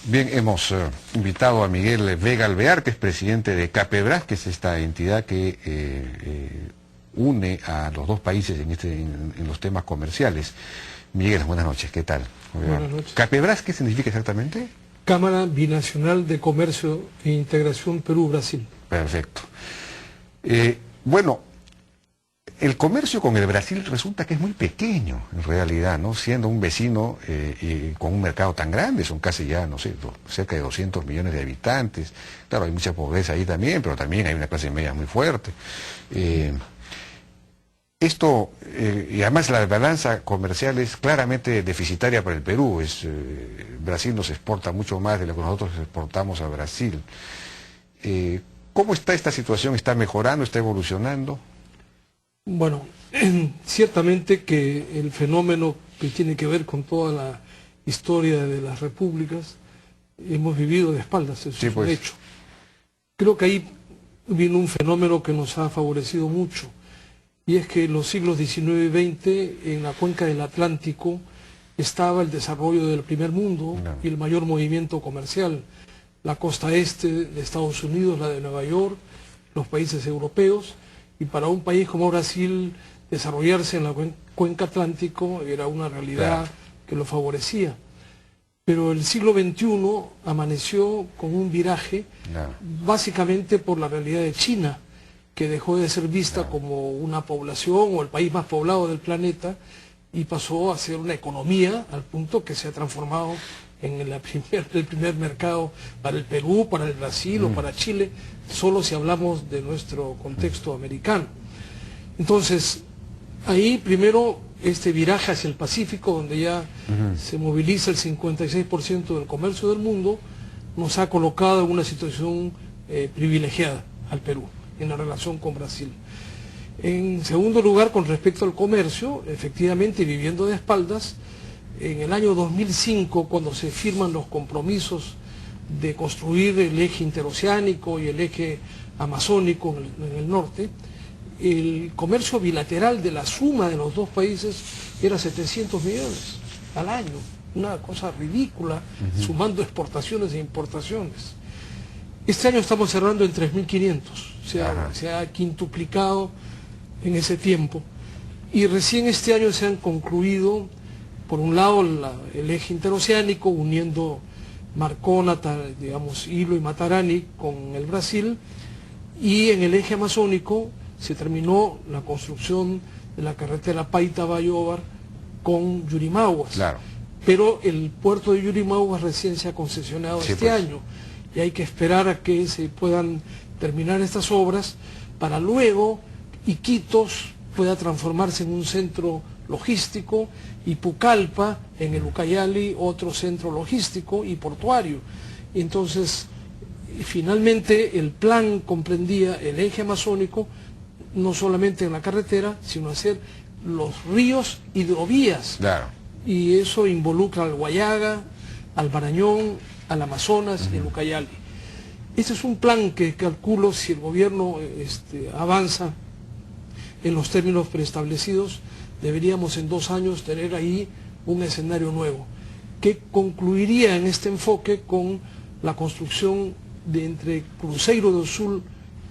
Bien, hemos invitado a Miguel Vega Alvear, que es presidente de CAPEBRAS, que es esta entidad que une a los dos países en los temas comerciales. Miguel, buenas noches, ¿qué tal? Buenas noches. ¿CAPEBRAS qué significa exactamente? Cámara Binacional de Comercio e Integración Perú-Brasil. Perfecto. Bueno, el comercio con el Brasil resulta que es muy pequeño, en realidad, ¿no? Siendo un vecino y con un mercado tan grande, son casi ya, no sé, cerca de 200 millones de habitantes. Claro, hay mucha pobreza ahí también, pero también hay una clase media muy fuerte. Esto, y además la balanza comercial es claramente deficitaria para el Perú. Brasil nos exporta mucho más de lo que nosotros exportamos a Brasil. ¿Cómo está esta situación? ¿Está mejorando? ¿Está evolucionando? Bueno, ciertamente que el fenómeno que tiene que ver con toda la historia de las repúblicas, hemos vivido de espaldas, eso es un hecho. Creo que ahí vino un fenómeno que nos ha favorecido mucho, y es que en los siglos XIX y XX, en la cuenca del Atlántico, estaba el desarrollo del primer mundo y el mayor movimiento comercial. La costa este de Estados Unidos, la de Nueva York, los países europeos, y para un país como Brasil, desarrollarse en la cuenca atlántico era una realidad que lo favorecía. Pero el siglo XXI amaneció con un viraje, básicamente por la realidad de China, que dejó de ser vista como una población o el país más poblado del planeta y pasó a ser una economía al punto que se ha transformado en el primer mercado para el Perú, para el Brasil o para Chile, solo si hablamos de nuestro contexto americano. Entonces, ahí primero este viraje hacia el Pacífico, donde ya se moviliza el 56% del comercio del mundo, nos ha colocado en una situación privilegiada al Perú en la relación con Brasil. En segundo lugar, con respecto al comercio, efectivamente, viviendo de espaldas, en el año 2005, cuando se firman los compromisos de construir el eje interoceánico y el eje amazónico en el norte, el comercio bilateral de la suma de los dos países era 700 millones al año, una cosa ridícula, sumando exportaciones e importaciones. Este año estamos cerrando en 3.500, se ha quintuplicado en ese tiempo, y recién este año se han concluido, por un lado, el eje interoceánico uniendo Marcona, digamos, Hilo y Matarani con el Brasil, y en el eje amazónico se terminó la construcción de la carretera Paita-Bayóvar con Yurimaguas. Claro. Pero el puerto de Yurimaguas recién se ha concesionado este año, y hay que esperar a que se puedan terminar estas obras para luego Iquitos pueda transformarse en un centro logístico y Pucallpa en el Ucayali otro centro logístico y portuario. Entonces, finalmente el plan comprendía el eje amazónico, no solamente en la carretera, sino hacer los ríos hidrovías. Claro. Y eso involucra al Guayaga, al Marañón, al Amazonas y al Ucayali. Este es un plan que calculo, si el gobierno avanza en los términos preestablecidos, deberíamos en 2 años tener ahí un escenario nuevo, que concluiría en este enfoque con la construcción de entre Cruzeiro do Sul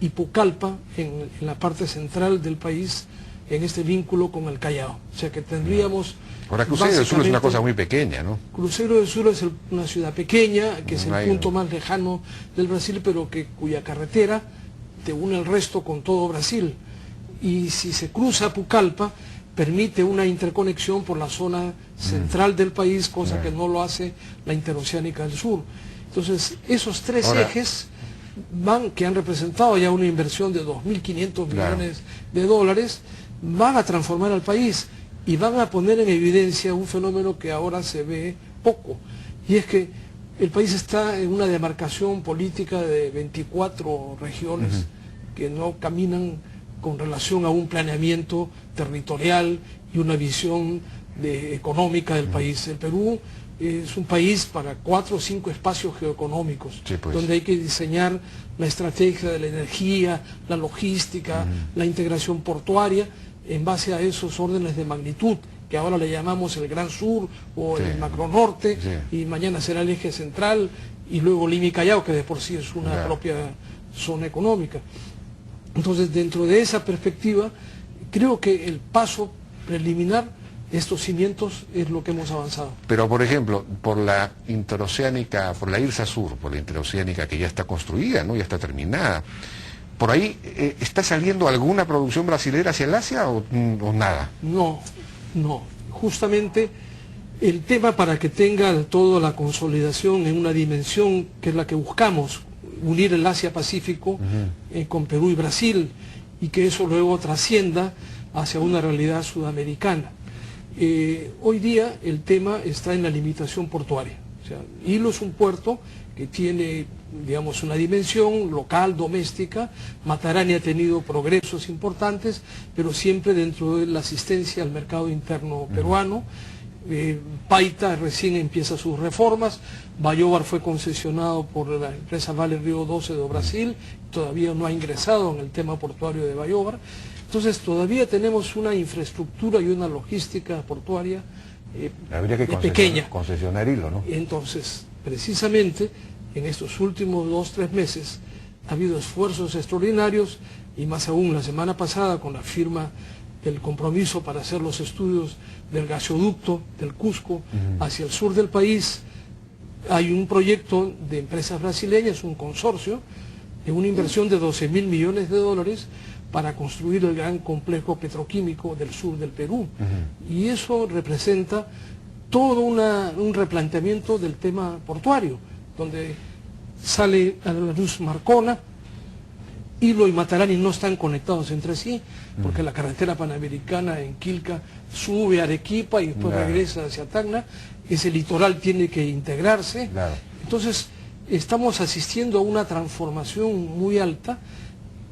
y Pucallpa, en la parte central del país, en este vínculo con el Callao. O sea que tendríamos... Ahora, Cruzeiro del Sur es una cosa muy pequeña, ¿no? Cruzeiro del Sur es una ciudad pequeña, que es el punto más lejano del Brasil, pero cuya carretera te une el resto con todo Brasil. Y si se cruza Pucallpa, permite una interconexión por la zona central del país, cosa que no lo hace la interoceánica del sur. Entonces, esos 3 ejes que han representado ya una inversión de 2.500 millones de dólares, van a transformar al país y van a poner en evidencia un fenómeno que ahora se ve poco, y es que el país está en una demarcación política de 24 regiones que no caminan con relación a un planeamiento territorial y una visión económica del país. El Perú es un país para 4 o 5 espacios geoeconómicos, donde hay que diseñar la estrategia de la energía, la logística, la integración portuaria, en base a esos órdenes de magnitud, que ahora le llamamos el Gran Sur o el Macro Norte, y mañana será el eje central, y luego Lima y Callao, que de por sí es una propia zona económica. Entonces, dentro de esa perspectiva, creo que el paso preliminar, estos cimientos, es lo que hemos avanzado. Pero, por ejemplo, por la interoceánica, por la IRSA Sur, por la interoceánica que ya está construida, ¿no? Ya está terminada, ¿por ahí está saliendo alguna producción brasilera hacia el Asia o nada? No. Justamente el tema, para que tenga toda la consolidación en una dimensión que es la que buscamos, unir el Asia-Pacífico con Perú y Brasil, y que eso luego trascienda hacia una realidad sudamericana. Hoy día el tema está en la limitación portuaria. O sea, Hilo es un puerto que tiene, digamos, una dimensión local, doméstica. Matarani ha tenido progresos importantes, pero siempre dentro de la asistencia al mercado interno peruano. Paita recién empieza sus reformas. Bayóvar fue concesionado por la empresa Vale Río 12 de Brasil, todavía no ha ingresado en el tema portuario de Bayóvar. Entonces todavía tenemos una infraestructura y una logística portuaria habría que pequeña. Concesionar Hilo, ¿no? Entonces, precisamente en estos últimos 2-3 meses ha habido esfuerzos extraordinarios, y más aún la semana pasada con la firma del compromiso para hacer los estudios del gasoducto del Cusco hacia el sur del país. Hay un proyecto de empresas brasileñas, un consorcio, de una inversión de 12.000 millones de dólares para construir el gran complejo petroquímico del sur del Perú. Y eso representa todo un replanteamiento del tema portuario, donde sale a la luz Marcona. Hilo y Matarani no están conectados entre sí, porque la carretera panamericana en Quilca sube a Arequipa y después regresa hacia Tacna. Ese litoral tiene que integrarse. Entonces, estamos asistiendo a una transformación muy alta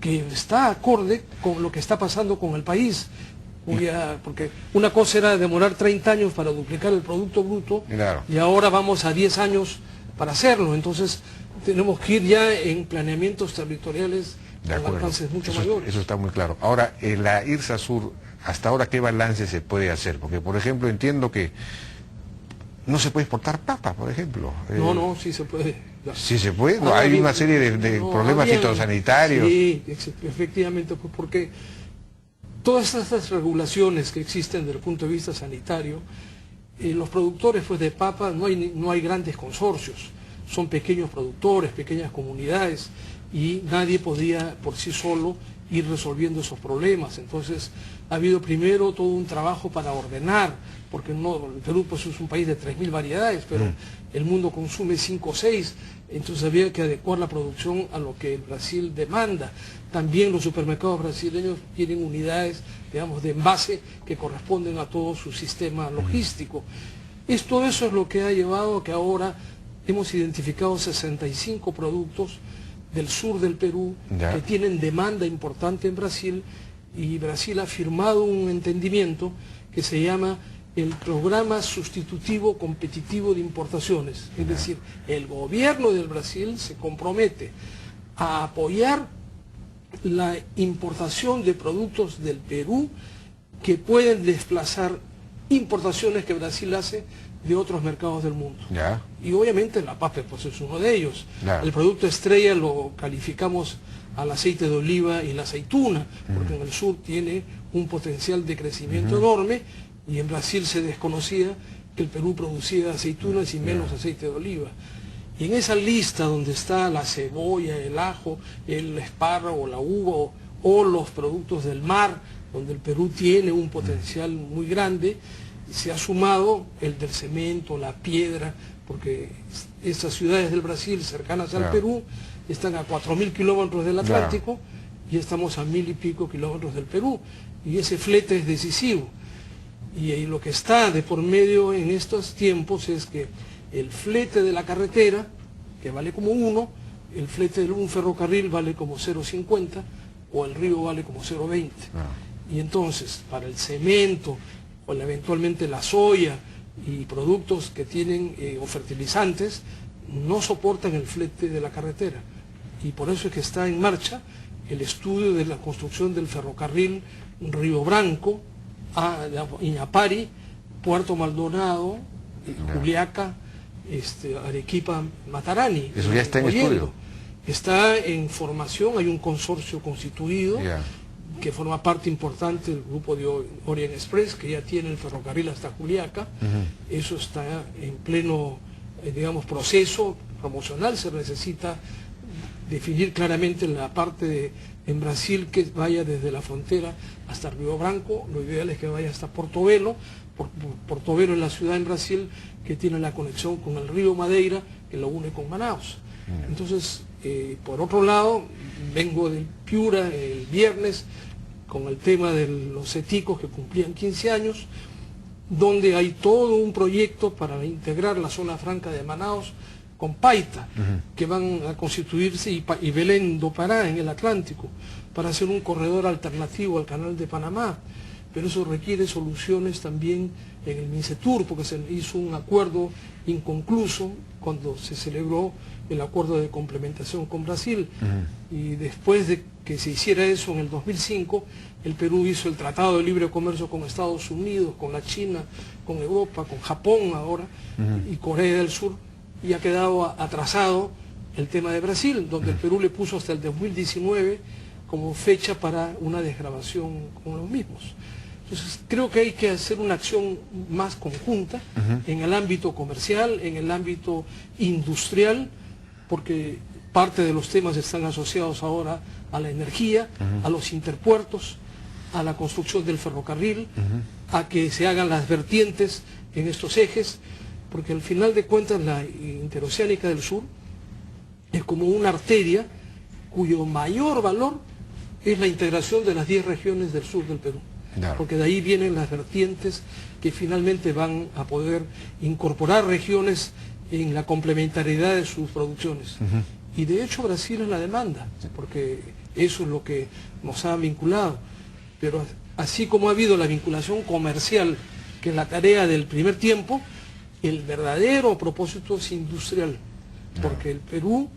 que está acorde con lo que está pasando con el país. Porque una cosa era demorar 30 años para duplicar el Producto Bruto, claro, y ahora vamos a 10 años para hacerlo. Entonces tenemos que ir ya en planeamientos territoriales con alcances mucho mayores. Eso está muy claro. Ahora, en la IRSA Sur, hasta ahora, ¿qué balance se puede hacer? Porque, por ejemplo, entiendo que no se puede exportar papa, por ejemplo. No, sí se puede. Sí se puede, no, hay una serie de problemas fitosanitarios. Sí, efectivamente, pues porque todas estas regulaciones que existen desde el punto de vista sanitario, los productores pues, de papa no hay grandes consorcios, son pequeños productores, pequeñas comunidades, y nadie podía por sí solo ir resolviendo esos problemas. Entonces ha habido primero todo un trabajo para ordenar, porque el Perú pues, es un país de 3.000 variedades, pero el mundo consume 5 o 6, entonces había que adecuar la producción a lo que el Brasil demanda. También los supermercados brasileños tienen unidades, digamos, de envase que corresponden a todo su sistema logístico. Todo eso es lo que ha llevado a que ahora hemos identificado 65 productos del sur del Perú que tienen demanda importante en Brasil, y Brasil ha firmado un entendimiento que se llama el Programa Sustitutivo Competitivo de Importaciones. Es decir, el gobierno del Brasil se compromete a apoyar la importación de productos del Perú que pueden desplazar importaciones que Brasil hace de otros mercados del mundo. Y obviamente la papa pues, es uno de ellos. El producto estrella lo calificamos al aceite de oliva y la aceituna, porque en el sur tiene un potencial de crecimiento enorme, y en Brasil se desconocía que el Perú producía aceitunas y menos aceite de oliva. Y en esa lista donde está la cebolla, el ajo, el espárrago, la uva o los productos del mar, donde el Perú tiene un potencial muy grande, se ha sumado el del cemento, la piedra, porque estas ciudades del Brasil cercanas al Perú están a 4.000 kilómetros del Atlántico y estamos a 1.000 y pico kilómetros del Perú, y ese flete es decisivo. Y lo que está de por medio en estos tiempos es que el flete de la carretera, que vale como 1, el flete de un ferrocarril vale como 0,50, o el río vale como 0,20. Y entonces, para el cemento, o eventualmente la soya y productos que tienen o fertilizantes, no soportan el flete de la carretera. Y por eso es que está en marcha el estudio de la construcción del ferrocarril Río Branco a Iñapari, Puerto Maldonado, Juliaca, Arequipa, Matarani. Eso ya está en estudio. Está en formación, hay un consorcio constituido que forma parte importante del grupo de Orient Express, que ya tiene el ferrocarril hasta Juliaca. Eso está en pleno, digamos, proceso promocional. Se necesita definir claramente la parte en Brasil que vaya desde la frontera hasta Río Branco. Lo ideal es que vaya hasta Portobelo. Portobelo es la ciudad en Brasil que tiene la conexión con el río Madeira, que lo une con Manaus. Entonces, por otro lado, vengo de Piura el viernes con el tema de los eticos que cumplían 15 años, donde hay todo un proyecto para integrar la zona franca de Manaus con Paita, que van a constituirse, y Belén do Pará en el Atlántico, para hacer un corredor alternativo al Canal de Panamá. Pero eso requiere soluciones también en el MINCETUR, porque se hizo un acuerdo inconcluso cuando se celebró el acuerdo de complementación con Brasil. Y después de que se hiciera eso en el 2005, el Perú hizo el Tratado de Libre Comercio con Estados Unidos, con la China, con Europa, con Japón ahora, y Corea del Sur, y ha quedado atrasado el tema de Brasil, donde el Perú le puso hasta el 2019 como fecha para una desgravación con los mismos. Entonces creo que hay que hacer una acción más conjunta en el ámbito comercial, en el ámbito industrial, porque parte de los temas están asociados ahora a la energía, a los interpuertos, a la construcción del ferrocarril, a que se hagan las vertientes en estos ejes, porque al final de cuentas la interoceánica del sur es como una arteria cuyo mayor valor es la integración de las 10 regiones del sur del Perú. Porque de ahí vienen las vertientes que finalmente van a poder incorporar regiones en la complementariedad de sus producciones. Y de hecho Brasil es la demanda, porque Eso es lo que nos ha vinculado. Pero así como ha habido la vinculación comercial, que es la tarea del primer tiempo, el verdadero propósito es industrial. Porque el Perú,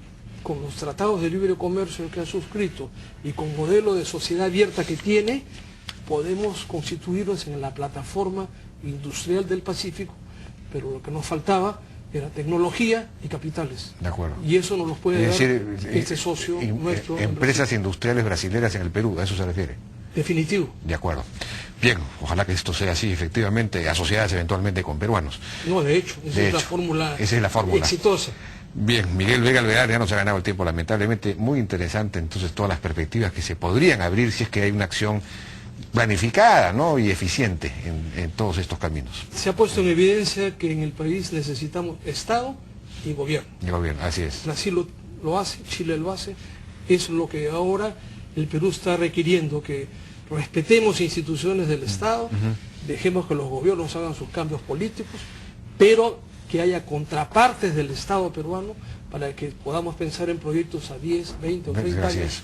con los tratados de libre comercio que ha suscrito y con modelo de sociedad abierta que tiene, podemos constituirnos en la plataforma industrial del Pacífico, pero lo que nos faltaba era tecnología y capitales. De acuerdo. Y eso nos los puede dar este socio nuestro. Empresas industriales brasileras en el Perú, ¿a eso se refiere? Definitivo. De acuerdo. Bien, ojalá que esto sea así, efectivamente, asociadas eventualmente con peruanos. No, de hecho, esa es la fórmula exitosa. Bien, Miguel Vega Alvear ya nos ha ganado el tiempo, lamentablemente. Muy interesante, entonces, todas las perspectivas que se podrían abrir si es que hay una acción planificada, ¿no?, y eficiente en todos estos caminos. Se ha puesto en evidencia que en el país necesitamos Estado y gobierno. Y gobierno, así es. Brasil lo hace, Chile lo hace. Es lo que ahora el Perú está requiriendo, que respetemos instituciones del Estado, dejemos que los gobiernos hagan sus cambios políticos, pero que haya contrapartes del Estado peruano para que podamos pensar en proyectos a 10, 20 o 30 años,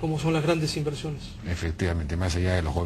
como son las grandes inversiones. Efectivamente, más allá de los gobiernos.